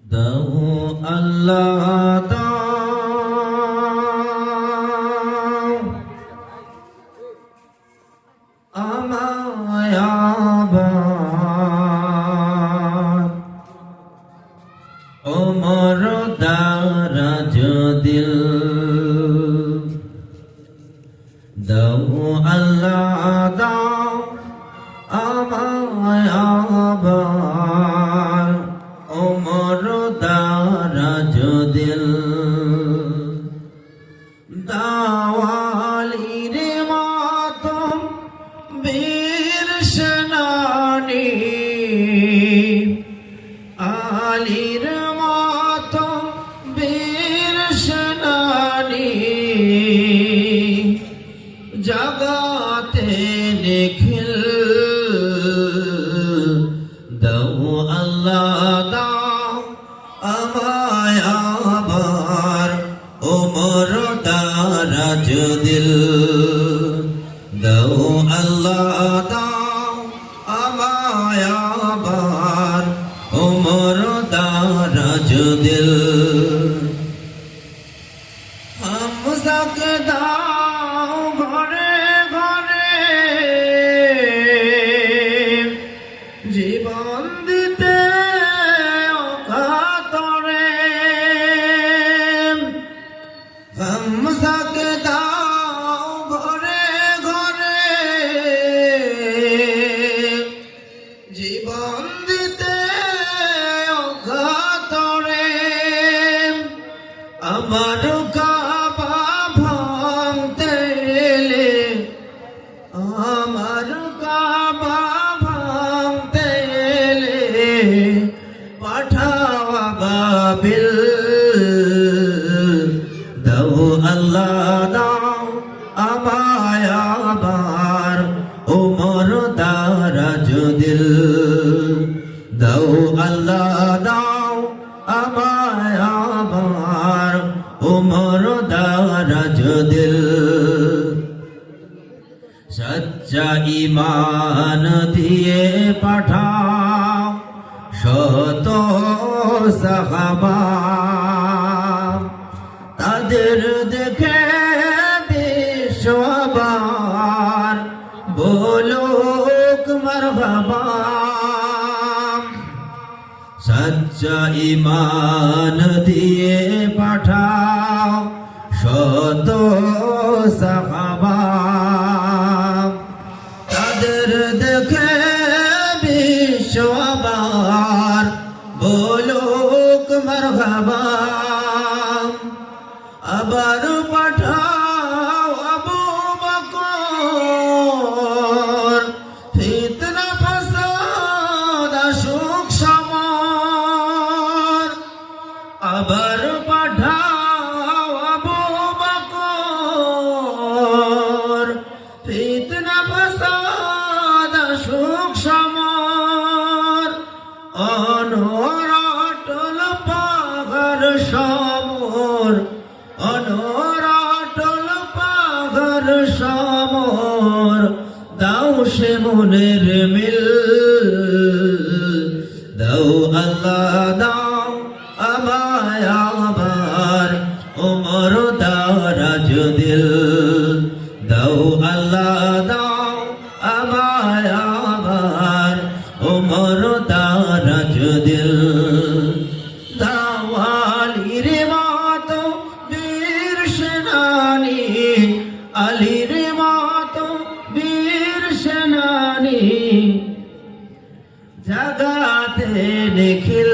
দাও আল্লাহ দাও আমায় আবার ওমর দারাজ দিল দাও আল্লাহ দাও আমায় আবার ওমর দারাজ দিল দাওয়ালির মাতম বীর সেনানী আলীর মাতম বীর সেনানী জগতে নিখিল দাও আল্লাহ দাও আমায় আবার ওমর দারাজ দিল দাও আল্লাহ দাও আমায় আবার ওমর দারাজ দিল হামজাকে দাও ঘরে ঘরে জীবন দিতে অকাতরে হামজাকে দাও ঘরে ঘরে জীবন দিতে অকাতরে আমার কাবা ভাঙতে এলে আমার কাবা ভাঙতে এলে পাঠাও আবাবিল দাও আল্লাহ দাও আমায় আবার ওমর দারাজ দিল দাও আল্লাহ দাও আমায় আবার ওমর দারাজ দিল সচ্চা ঈমান দিয়ে পাঠাও শত সাহাবা তাদের দেখে বিশ্ববার বলুক মারহাবা সচ্চা ঈমান দিয়ে পাঠাও শত সাহাবা তাদের দেখে বিশ্ববার বলুক মারহাবা আবার পাঠাও আবু বকর ফিতনা ফাসাদ আসুক সমর আবার পাঠাও আবু বকর ফিতনা ফাসাদ আসুক সমর অনরাটল পাহাড় সমর অনরাটল পাহাড় সমর দাও সে মনের মিল দাও আল্লাহ দাও আমায় আবার ওমর দারাজ দিল দাও আল্লাহ দাও আমায় আবার ওমর দারাজ দিল দাওয়ালির মাত বীর সেনানী আলীর মাত বীর সেনানী জগতে নিখিল